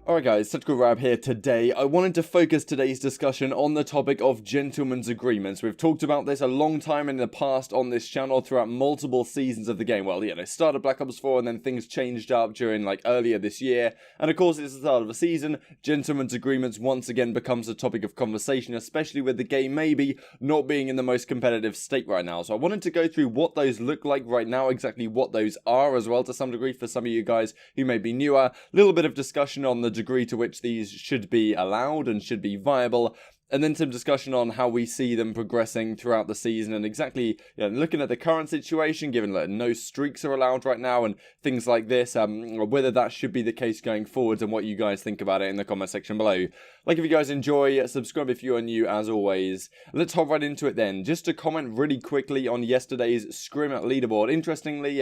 Alright guys, Tactical Rab here today. I wanted to focus today's discussion on the topic of gentlemen's agreements. We've talked about this a long time in the past on this channel throughout multiple seasons of the game. Well, yeah, they started Black Ops 4 and then things changed up during earlier this year. And of course, it's the start of the season. Gentlemen's agreements once again becomes a topic of conversation, especially with the game maybe not being in the most competitive state right now. So I wanted to go through what those look like right now, exactly what those are as well to some degree for some of you guys who may be newer. A little bit of discussion on the degree to which these should be allowed and should be viable, and then some discussion on how we see them progressing throughout the season and exactly looking at the current situation, given that no streaks are allowed right now and things like this, whether that should be the case going forwards and what you guys think about it in the comment section below. If you guys enjoy, subscribe if you are new as always. Let's hop right into it then. Just to comment really quickly on yesterday's Scrim leaderboard. Interestingly,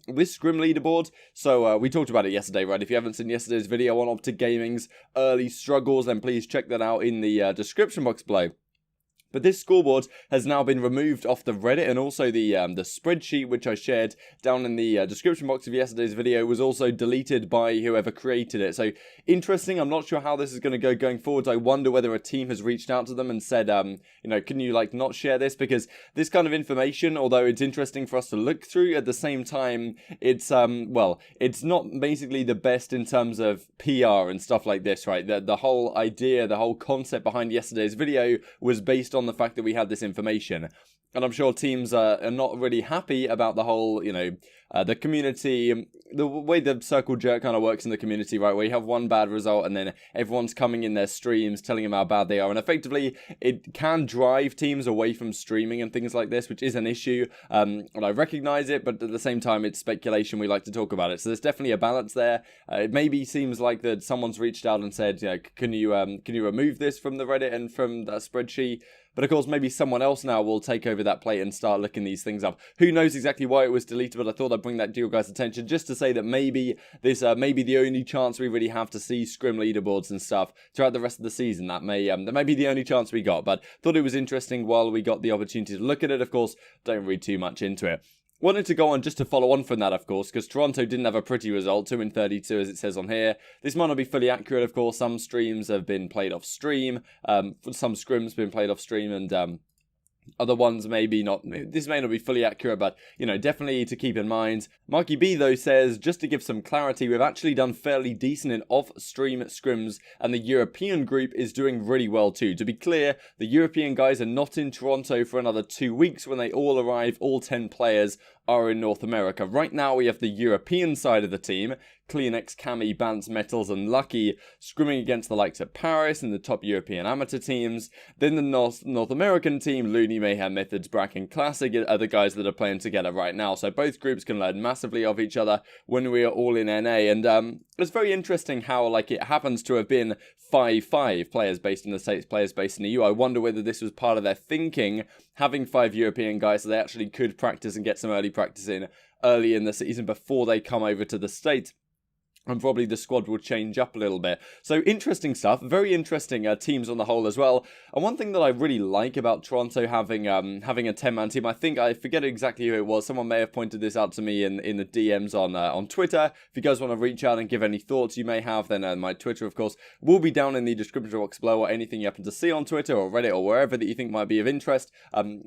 this Scrim leaderboard, so we talked about it yesterday, right? If you haven't seen yesterday's video on OpTic Gaming's early struggles, then please check that out in the description box below. But this scoreboard has now been removed off the Reddit, and also the spreadsheet which I shared down in the description box of yesterday's video was also deleted by whoever created it. So interesting. I'm not sure how this is going to go going forward. I wonder whether a team has reached out to them and said, can you not share this, because this kind of information, although it's interesting for us to look through, at the same time it's it's not basically the best in terms of PR and stuff like this, right? The whole idea, the whole concept behind yesterday's video was based on the fact that we had this information. And I'm sure teams are not really happy about the whole, the community, the way the circle jerk kind of works in the community, right? Where you have one bad result and then everyone's coming in their streams telling them how bad they are. And effectively, it can drive teams away from streaming and things like this, which is an issue. And I recognize it, but at the same time, it's speculation. We like to talk about it. So there's definitely a balance there. It maybe seems like that someone's reached out and said, can you remove this from the Reddit and from that spreadsheet? But of course, maybe someone else now will take over that plate and start looking these things up. Who knows exactly why it was deleted, but I thought I'd bring that to your guys' attention just to say that maybe this may be the only chance we really have to see Scrim leaderboards and stuff throughout the rest of the season. That may be the only chance we got, but thought it was interesting while we got the opportunity to look at it. Of course, don't read too much into it. Wanted to go on just to follow on from that, of course, because Toronto didn't have a pretty result, 2-32 as it says on here. This might not be fully accurate, of course. Some streams have been played off stream, some scrims have been played off stream, and other ones maybe not. This may not be fully accurate, but definitely to keep in mind. Marky B though says, just to give some clarity, we've actually done fairly decent in off-stream scrims, and the European group is doing really well too. To be clear, the European guys are not in Toronto for another 2 weeks. When they all arrive, all 10 players are in North America. Right now we have the European side of the team, Kleenex, Cami, Bance, Metals and Lucky, scrimming against the likes of Paris and the top European amateur teams. Then the North American team, Looney, Mayhem, Methods, Bracken, Classic are the guys that are playing together right now. So both groups can learn massively of each other when we are all in NA. And it's very interesting how it happens to have been 5-5 players based in the States, players based in the EU. I wonder whether this was part of their thinking, having 5 European guys so they actually could practice and get some early practice in early in the season before they come over to the States. And probably the squad will change up a little bit. So interesting stuff. Very interesting teams on the whole as well. And one thing that I really like about Toronto having a 10-man team, I forget exactly who it was. Someone may have pointed this out to me in the DMs on Twitter. If you guys want to reach out and give any thoughts you may have, then my Twitter, of course, will be down in the description box below, or anything you happen to see on Twitter or Reddit or wherever that you think might be of interest.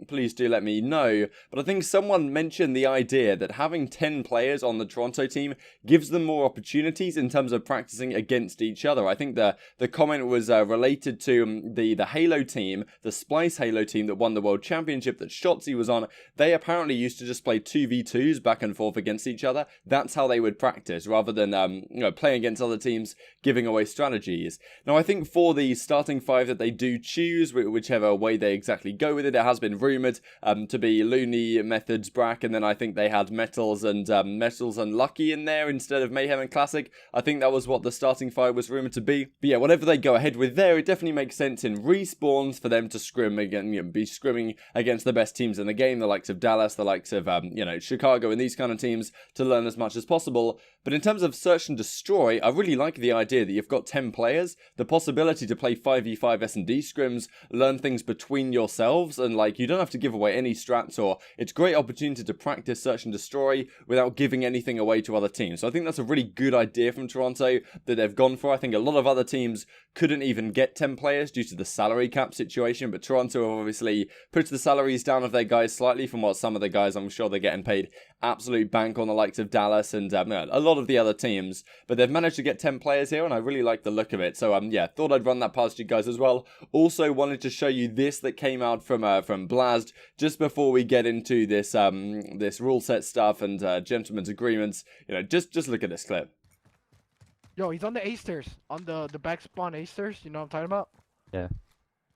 Please do let me know. But I think someone mentioned the idea that having 10 players on the Toronto team gives them more opportunities in terms of practicing against each other. I think the comment was related to the Halo team, the Splice Halo team that won the World Championship that Shotzi was on. They apparently used to just play 2v2s back and forth against each other. That's how they would practice, rather than playing against other teams, giving away strategies. Now, I think for the starting 5 that they do choose, whichever way they exactly go with it, it has been rumoured to be Looney, Methods, Brack, and then I think they had Metals and Lucky in there instead of Mayhem and Classic. I think that was what the starting 5 was rumoured to be. But yeah, whatever they go ahead with there, it definitely makes sense in respawns for them to scrim again, be scrimming against the best teams in the game, the likes of Dallas, the likes of Chicago and these kind of teams, to learn as much as possible. But in terms of search and destroy, I really like the idea that you've got 10 players, the possibility to play 5v5 S&D scrims, learn things between yourselves, and you don't have to give away any strats, or it's a great opportunity to practice search and destroy without giving anything away to other teams. So I think that's a really good idea from Toronto that they've gone for. I think a lot of other teams couldn't even get 10 players due to the salary cap situation, but Toronto have obviously put the salaries down of their guys slightly from what some of the guys, I'm sure they're getting paid absolute bank on, the likes of Dallas and a lot of the other teams, but they've managed to get 10 players here, and I really like the look of it. So yeah, thought I'd run that past you guys as well. Also wanted to show you this that came out from Blast just before we get into this this rule set stuff and gentlemen's agreements. You know, just look at this clip. Yo, he's on the A stairs, on the back spawn A stairs. You know what I'm talking about? Yeah.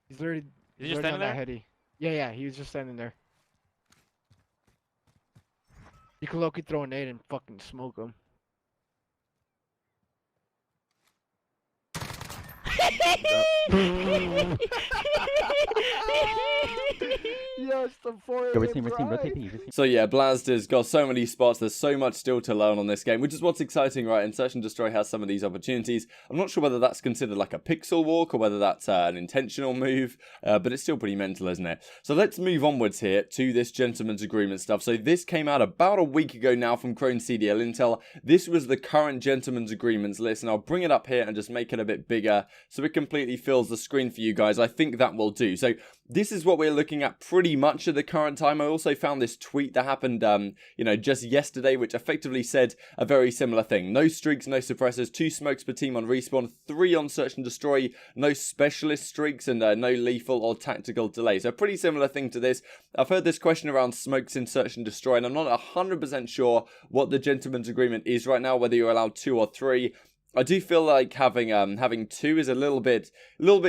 He's already. He's just standing there. Heady. Yeah, he was just standing there. You can low-key throw a nade and fucking smoke him. Yes, the 4 Go with team, rotate P. So yeah, Blast has got so many spots. There's so much still to learn on this game, which is what's exciting, right? And Search and Destroy has some of these opportunities. I'm not sure whether that's considered like a pixel walk or whether that's an intentional move, but it's still pretty mental, isn't it? So let's move onwards here to this gentleman's agreement stuff. So this came out about a week ago now from Crone CDL Intel. This was the current gentleman's agreements list, and I'll bring it up here and just make it a bit bigger so it completely fills the screen for you guys. I think that will do. So this is what we're looking at pretty much at the current time. I also found this tweet that happened, you know, just yesterday, which effectively said a very similar thing. No streaks, no suppressors, 2 smokes per team on respawn, 3 on search and destroy, no specialist streaks, and no lethal or tactical delay. So a pretty similar thing to this. I've heard this question around smokes in search and destroy, and I'm not 100% sure what the gentleman's agreement is right now, whether you're allowed 2 or 3. I do feel like having 2 is a little bit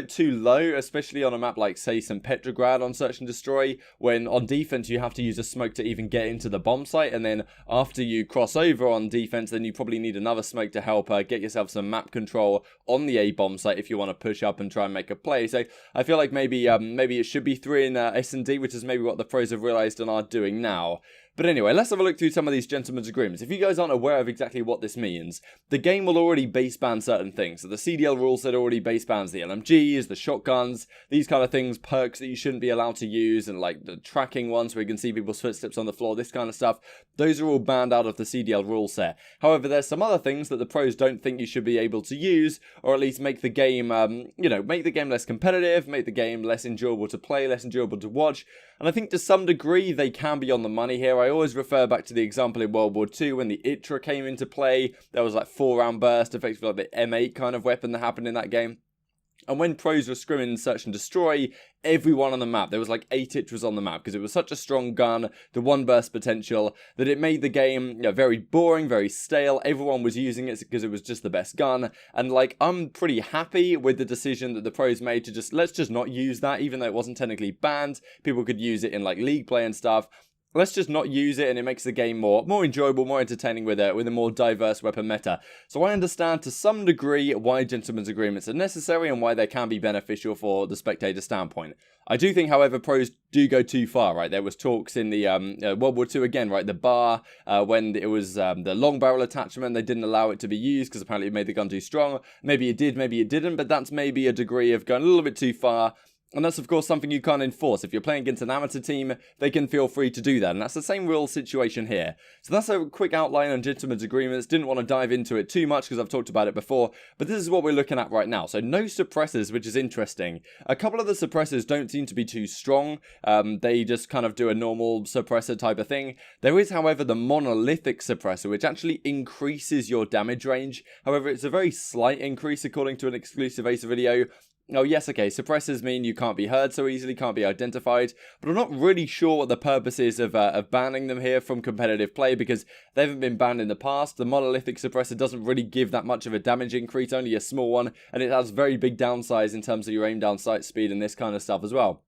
too low, especially on a map like, say, St. Petrograd on Search and Destroy, when on defense you have to use a smoke to even get into the bomb site, and then after you cross over on defense, then you probably need another smoke to help get yourself some map control on the A bomb site if you want to push up and try and make a play. So I feel like maybe it should be 3 in S&D, which is maybe what the pros have realized and are doing now. But anyway, let's have a look through some of these gentlemen's agreements. If you guys aren't aware of exactly what this means, the game will already base ban certain things. So the CDL rule set already base bans the LMGs, the shotguns, these kind of things, perks that you shouldn't be allowed to use, and like the tracking ones where you can see people's footsteps on the floor, this kind of stuff. Those are all banned out of the CDL rule set. However, there's some other things that the pros don't think you should be able to use, or at least make the game, make the game less competitive, make the game less enjoyable to play, less enjoyable to watch. And I think to some degree they can be on the money here. I always refer back to the example in World War II when the ITRA came into play. There was like 4-round burst, effectively like the M8 kind of weapon that happened in that game. And when pros were scrimming in Search and Destroy, everyone on the map, there was like 8 ITRAs on the map because it was such a strong gun, the 1 burst potential, that it made the game very boring, very stale. Everyone was using it because it was just the best gun. And like, I'm pretty happy with the decision that the pros made to let's just not use that, even though it wasn't technically banned. People could use it in like league play and stuff. Let's just not use it, and it makes the game more enjoyable, more entertaining with a more diverse weapon meta. So I understand to some degree why gentlemen's agreements are necessary and why they can be beneficial for the spectator standpoint. I do think, however, pros do go too far, right? There was talks in the World War II again, right? The bar, when it was the long barrel attachment, they didn't allow it to be used because apparently it made the gun too strong. Maybe it did, maybe it didn't, but that's maybe a degree of going a little bit too far. And that's, of course, something you can't enforce. If you're playing against an amateur team, they can feel free to do that. And that's the same real situation here. So that's a quick outline on gentlemen's agreements. Didn't want to dive into it too much because I've talked about it before. But this is what we're looking at right now. So no suppressors, which is interesting. A couple of the suppressors don't seem to be too strong. They just kind of do a normal suppressor type of thing. There is, however, the monolithic suppressor, which actually increases your damage range. However, it's a very slight increase according to an exclusive Ace video. Oh yes, okay, suppressors mean you can't be heard so easily, can't be identified, but I'm not really sure what the purpose is of banning them here from competitive play because they haven't been banned in the past. The monolithic suppressor doesn't really give that much of a damage increase, only a small one, and it has very big downsides in terms of your aim down sight speed and this kind of stuff as well.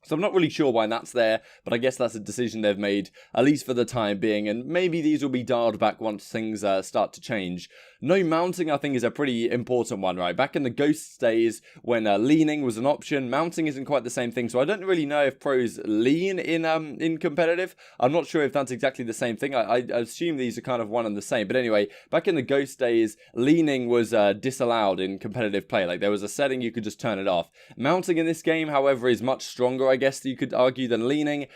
So I'm not really sure why that's there, but I guess that's a decision they've made, at least for the time being, and maybe these will be dialed back once things start to change. No mounting, I think, is a pretty important one, right? Back in the Ghost days, when leaning was an option, mounting isn't quite the same thing, so I don't really know if pros lean in competitive. I'm not sure if that's exactly the same thing. I assume these are kind of one and the same, but anyway, back in the Ghost days, leaning was disallowed in competitive play. Like, there was a setting you could just turn it off. Mounting in this game, however, is much stronger, I guess you could argue, than leaning,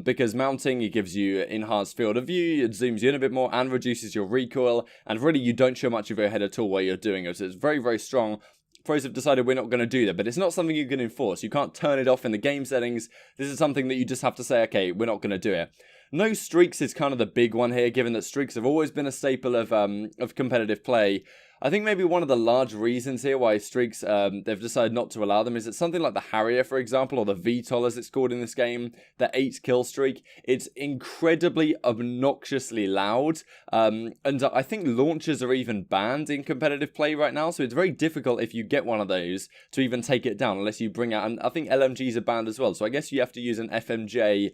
because mounting, it gives you enhanced field of view, it zooms you in a bit more, and reduces your recoil, and really you don't show much of your head at all while you're doing it, so it's very, very strong. Pros have decided we're not going to do that, but it's not something you can enforce. You can't turn it off in the game settings. This is something that you just have to say, okay, we're not going to do it. No streaks is kind of the big one here, given that streaks have always been a staple of competitive play. I think maybe one of the large reasons here why streaks, they've decided not to allow them, is that something like the Harrier, for example, or the VTOL as it's called in this game, the 8 kill streak, it's incredibly obnoxiously loud, and I think launchers are even banned in competitive play right now, so it's very difficult if you get one of those to even take it down, unless you bring out, and I think LMGs are banned as well, so I guess you have to use an FMJ,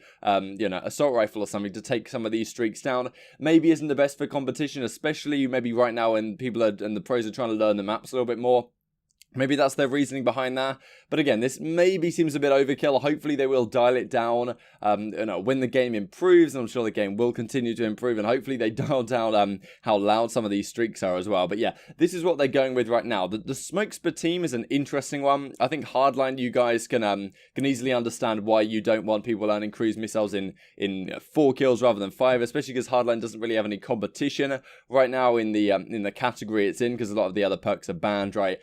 assault rifle or something to take some of these streaks down. Maybe isn't the best for competition, especially maybe right now when people are, and the pros are trying to learn the maps a little bit more. Maybe that's their reasoning behind that. But again, this maybe seems a bit overkill. Hopefully they will dial it down when the game improves. And I'm sure the game will continue to improve. And hopefully they dial down how loud some of these streaks are as well. But yeah, this is what they're going with right now. The smokes per team is an interesting one. I think hardline, you guys can easily understand why you don't want people earning cruise missiles in 4 kills rather than 5. Especially because hardline doesn't really have any competition right now in the category it's in. Because a lot of the other perks are banned, right?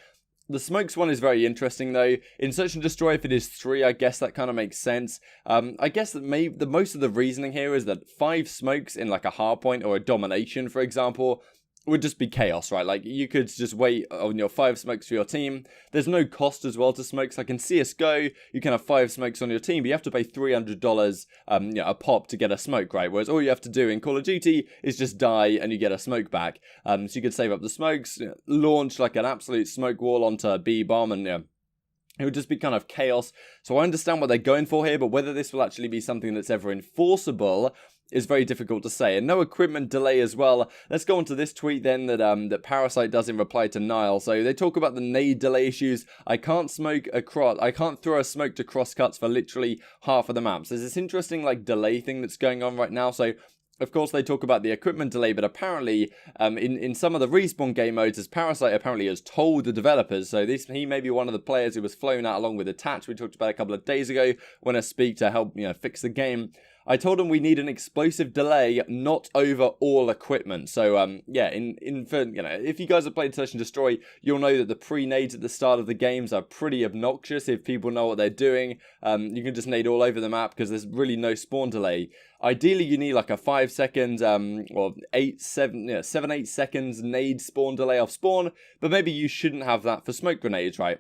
The smokes one is very interesting though. In Search and Destroy, if it is 3, I guess that kind of makes sense. I guess that maybe the most of the reasoning here is that 5 smokes in like a hardpoint or a domination, for example, would just be chaos, right? Like, you could just wait on your 5 smokes for your team. There's no cost as well to smokes. Like in CSGO, you can have 5 smokes on your team, but you have to pay $300 a pop to get a smoke, right? Whereas all you have to do in Call of Duty is just die and you get a smoke back. So you could save up the smokes, launch like an absolute smoke wall onto B-bomb, and it would just be kind of chaos. So I understand what they're going for here, but whether this will actually be something that's ever enforceable is very difficult to say. And no equipment delay as well. Let's go on to this tweet then that Parasite does in reply to Nile. So they talk about the nade delay issues. I can't throw a smoke to crosscuts for literally half of the maps. There's this interesting like delay thing that's going on right now. So of course, they talk about the equipment delay, but apparently, in some of the respawn game modes, as Parasite apparently has told the developers, so he may be one of the players who was flown out along with Attach, we talked about a couple of days ago, when I speak to help, fix the game. I told him we need an explosive delay, not over all equipment. So, if you guys have played Search and Destroy, you'll know that the pre-nades at the start of the games are pretty obnoxious if people know what they're doing. You can just nade all over the map because there's really no spawn delay. Ideally, you need like a 5 second, or 7-8 seconds nade spawn delay off spawn, but maybe you shouldn't have that for smoke grenades, right?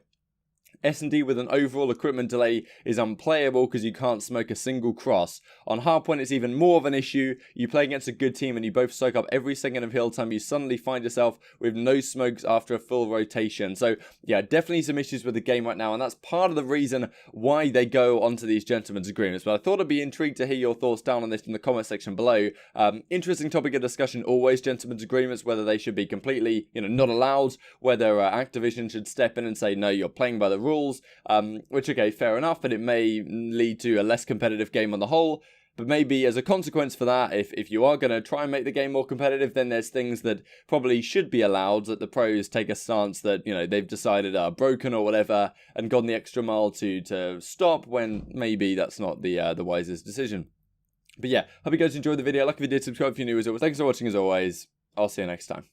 S&D with an overall equipment delay is unplayable because you can't smoke a single cross. On hardpoint, it's even more of an issue. You play against a good team and you both soak up every second of hill time. You suddenly find yourself with no smokes after a full rotation. So, yeah, definitely some issues with the game right now, and that's part of the reason why they go onto these gentlemen's agreements. But I thought I'd be intrigued to hear your thoughts down on this in the comment section below. Interesting topic of discussion always, gentlemen's agreements, whether they should be completely, not allowed, whether Activision should step in and say, no, you're playing by the rules. Which, okay, fair enough, but it may lead to a less competitive game on the whole. But maybe as a consequence for that, if you are going to try and make the game more competitive, then there's things that probably should be allowed, that the pros take a stance that, they've decided are broken or whatever, and gone the extra mile to stop, when maybe that's not the wisest decision. But yeah, hope you guys enjoyed the video. Like if you did, subscribe if you're new as always. Thanks for watching as always. I'll see you next time.